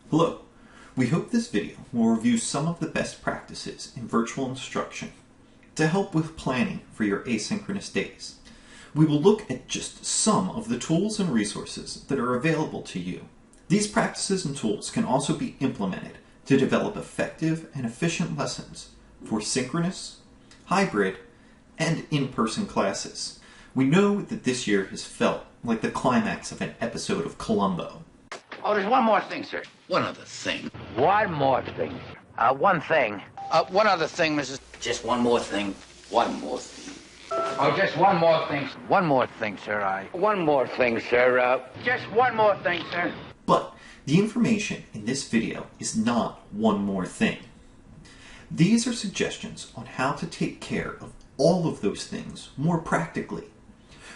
Hello. We hope this video will review some of the best practices in virtual instruction to help with planning for your asynchronous days. We will look at just some of the tools and resources that are available to you. These practices and tools can also be implemented to develop effective and efficient lessons for synchronous, hybrid, and in-person classes. We know that this year has felt like the climax of an episode of Columbo. Oh, there's one more thing, sir. One other thing. One more thing. One thing. One other thing, Mrs. Just one more thing. One more thing. Oh, just one more thing. One more thing, sir. One more thing, sir. Just one more thing, sir. But the information in this video is not one more thing. These are suggestions on how to take care of all of those things more practically.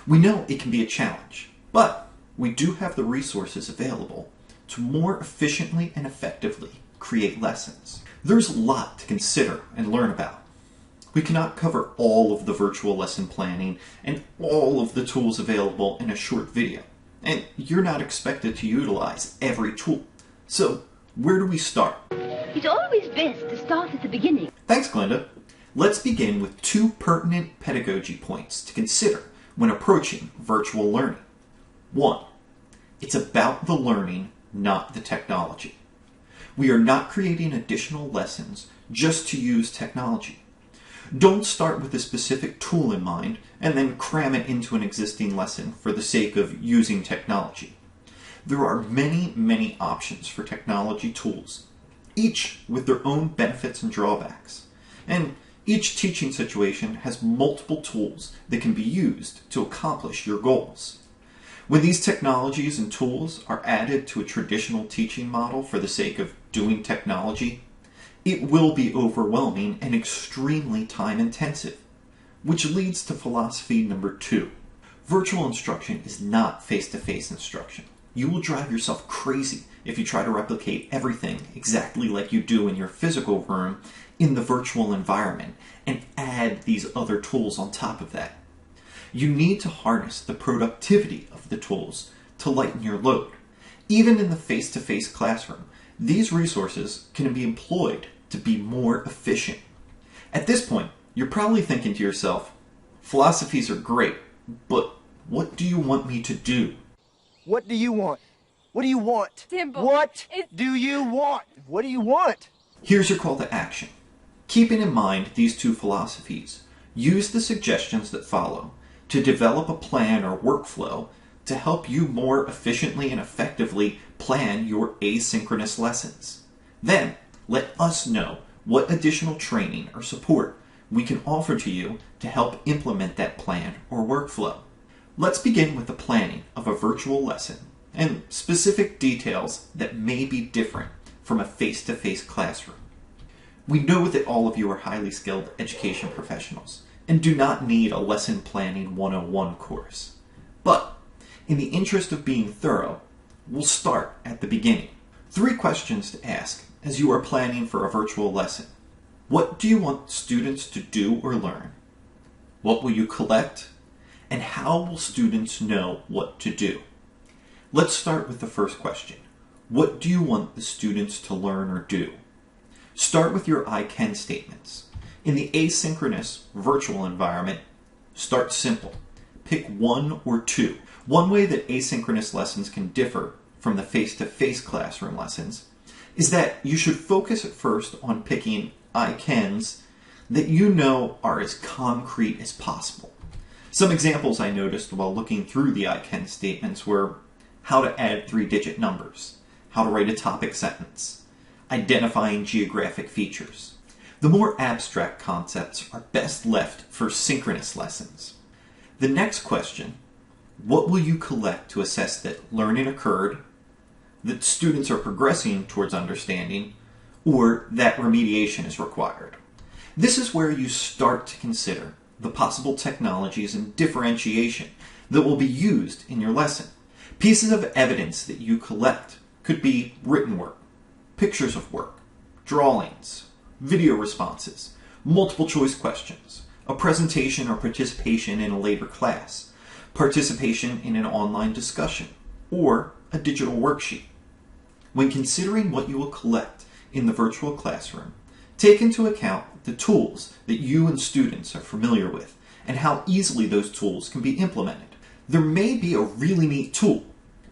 We know it can be a challenge, but we do have the resources available to more efficiently and effectively create lessons. There's a lot to consider and learn about. We cannot cover all of the virtual lesson planning and all of the tools available in a short video, and you're not expected to utilize every tool. So, where do we start? It's always best to start at the beginning. Thanks, Glenda. Let's begin with two pertinent pedagogy points to consider when approaching virtual learning. 1. It's about the learning, not the technology. We are not creating additional lessons just to use technology. Don't start with a specific tool in mind and then cram it into an existing lesson for the sake of using technology. There are many options for technology tools, each with their own benefits and drawbacks. And each teaching situation has multiple tools that can be used to accomplish your goals. When these technologies and tools are added to a traditional teaching model for the sake of doing technology, it will be overwhelming and extremely time-intensive, which leads to philosophy number 2. Virtual instruction is not face-to-face instruction. You will drive yourself crazy if you try to replicate everything exactly like you do in your physical room in the virtual environment and add these other tools on top of that. You need to harness the productivity of the tools to lighten your load. Even in the face-to-face classroom, these resources can be employed to be more efficient. At this point, you're probably thinking to yourself, philosophies are great, but what do you want me to do? What do you want? What do you want? Simple. What do you want? What do you want? Here's your call to action. Keeping in mind these two philosophies, use the suggestions that follow to develop a plan or workflow to help you more efficiently and effectively plan your asynchronous lessons. Then, let us know what additional training or support we can offer to you to help implement that plan or workflow. Let's begin with the planning of a virtual lesson and specific details that may be different from a face-to-face classroom. We know that all of you are highly skilled education professionals and do not need a lesson planning 101 course. But in the interest of being thorough, we'll start at the beginning. 3 questions to ask as you are planning for a virtual lesson. What do you want students to do or learn? What will you collect? And how will students know what to do? Let's start with the first question. What do you want the students to learn or do? Start with your I can statements. In the asynchronous virtual environment, start simple. Pick 1 or 2. One way that asynchronous lessons can differ from the face-to-face classroom lessons is that you should focus at first on picking I cans that you know are as concrete as possible. Some examples I noticed while looking through the I can statements were how to add 3-digit numbers, how to write a topic sentence, identifying geographic features. The more abstract concepts are best left for synchronous lessons. The next question, what will you collect to assess that learning occurred, that students are progressing towards understanding, or that remediation is required? This is where you start to consider the possible technologies and differentiation that will be used in your lesson. Pieces of evidence that you collect could be written work, pictures of work, drawings, video responses, multiple choice questions, a presentation or participation in a later class, participation in an online discussion, or a digital worksheet. When considering what you will collect in the virtual classroom, take into account the tools that you and students are familiar with and how easily those tools can be implemented. There may be a really neat tool,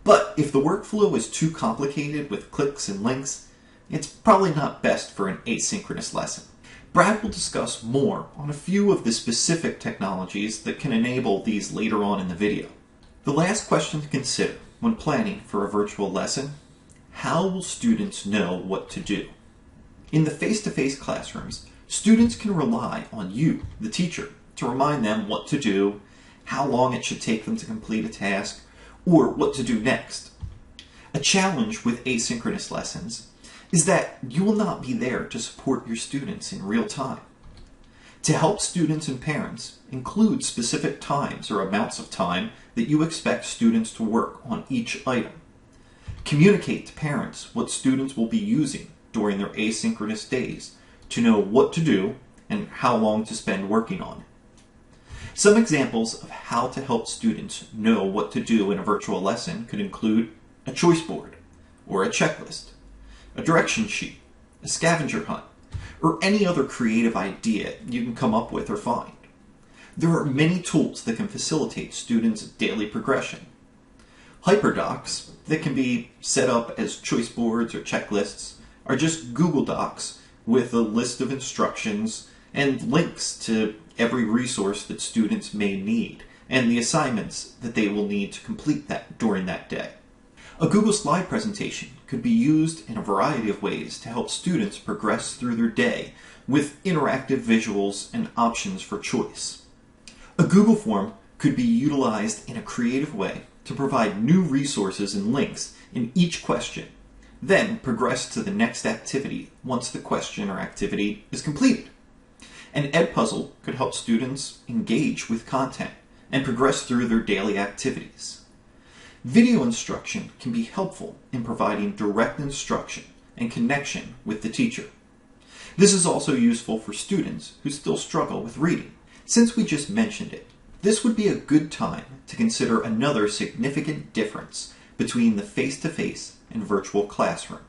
but if the workflow is too complicated with clicks and links, it's probably not best for an asynchronous lesson. Brad will discuss more on a few of the specific technologies that can enable these later on in the video. The last question to consider when planning for a virtual lesson: how will students know what to do? In the face-to-face classrooms, students can rely on you, the teacher, to remind them what to do, how long it should take them to complete a task, or what to do next. A challenge with asynchronous lessons is that you will not be there to support your students in real time. To help students and parents, include specific times or amounts of time that you expect students to work on each item. Communicate to parents what students will be using during their asynchronous days to know what to do and how long to spend working on it. Some examples of how to help students know what to do in a virtual lesson could include a choice board, or a checklist, a direction sheet, a scavenger hunt, or any other creative idea you can come up with or find. There are many tools that can facilitate students' daily progression. Hyperdocs that can be set up as choice boards or checklists are just Google Docs with a list of instructions and links to every resource that students may need and the assignments that they will need to complete that during that day. A Google slide presentation could be used in a variety of ways to help students progress through their day with interactive visuals and options for choice. A Google form could be utilized in a creative way to provide new resources and links in each question, then progress to the next activity once the question or activity is completed. An Edpuzzle could help students engage with content and progress through their daily activities. Video instruction can be helpful in providing direct instruction and connection with the teacher. This is also useful for students who still struggle with reading. Since we just mentioned it, this would be a good time to consider another significant difference between the face-to-face and virtual classroom: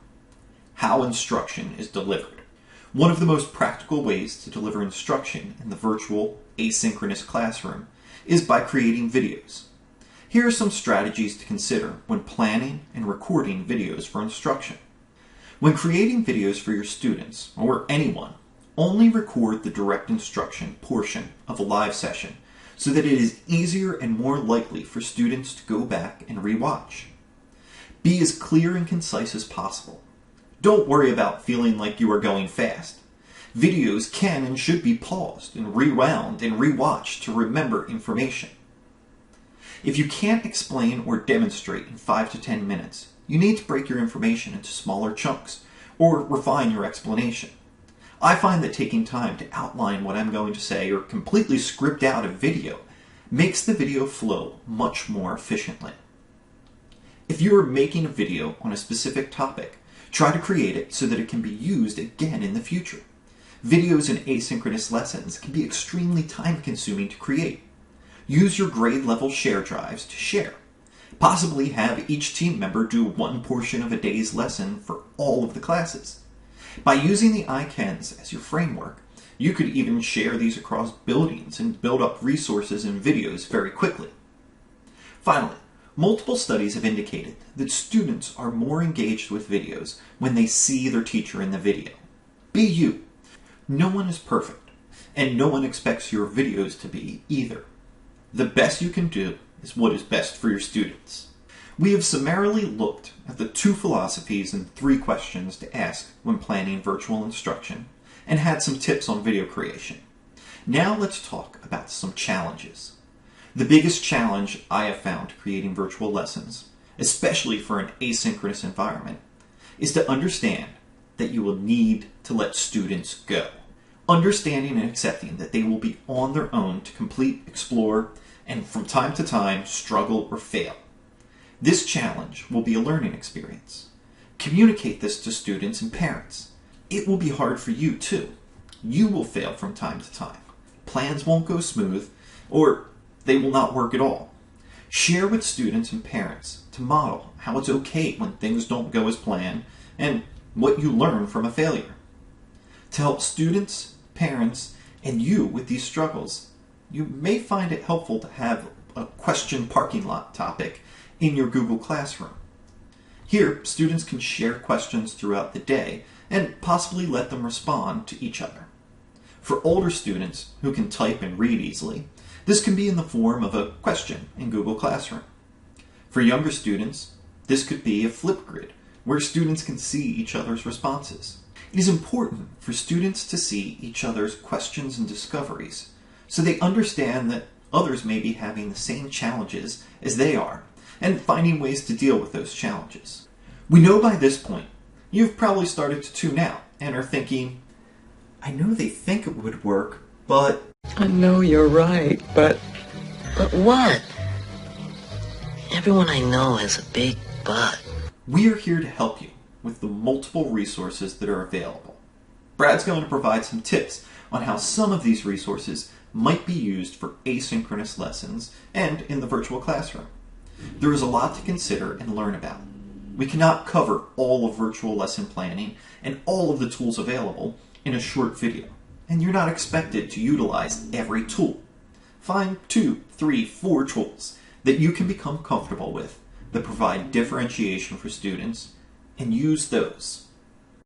how instruction is delivered. One of the most practical ways to deliver instruction in the virtual, asynchronous classroom is by creating videos. Here are some strategies to consider when planning and recording videos for instruction. When creating videos for your students, or anyone, only record the direct instruction portion of a live session so that it is easier and more likely for students to go back and rewatch. Be as clear and concise as possible. Don't worry about feeling like you are going fast. Videos can and should be paused and rewound and rewatched to remember information. If you can't explain or demonstrate in 5 to 10 minutes, you need to break your information into smaller chunks or refine your explanation. I find that taking time to outline what I'm going to say or completely script out a video makes the video flow much more efficiently. If you are making a video on a specific topic, try to create it so that it can be used again in the future. Videos in asynchronous lessons can be extremely time-consuming to create. Use your grade-level share drives to share. Possibly have each team member do one portion of a day's lesson for all of the classes. By using the ICANNs as your framework, you could even share these across buildings and build up resources and videos very quickly. Finally, multiple studies have indicated that students are more engaged with videos when they see their teacher in the video. Be you. No one is perfect, and no one expects your videos to be either. The best you can do is what is best for your students. We have summarily looked at the 2 philosophies and 3 questions to ask when planning virtual instruction, and had some tips on video creation. Now let's talk about some challenges. The biggest challenge I have found creating virtual lessons, especially for an asynchronous environment, is to understand that you will need to let students go. Understanding and accepting that they will be on their own to complete, explore, and from time to time struggle or fail. This challenge will be a learning experience. Communicate this to students and parents. It will be hard for you too. You will fail from time to time. Plans won't go smooth, or they will not work at all. Share with students and parents to model how it's okay when things don't go as planned, and what you learn from a failure. To help students, parents, and you with these struggles, you may find it helpful to have a question parking lot topic in your Google Classroom. Here, students can share questions throughout the day and possibly let them respond to each other. For older students who can type and read easily, this can be in the form of a question in Google Classroom. For younger students, this could be a Flipgrid where students can see each other's responses. It is important for students to see each other's questions and discoveries so they understand that others may be having the same challenges as they are and finding ways to deal with those challenges. We know by this point you've probably started to tune out and are thinking, I know they think it would work, but... I know you're right, but... But what? Everyone I know has a big butt. We are here to help you with the multiple resources that are available. Brad's going to provide some tips on how some of these resources might be used for asynchronous lessons and in the virtual classroom. There is a lot to consider and learn about. We cannot cover all of virtual lesson planning and all of the tools available in a short video, and you're not expected to utilize every tool. Find 2, 3, 4 tools that you can become comfortable with that provide differentiation for students, and use those.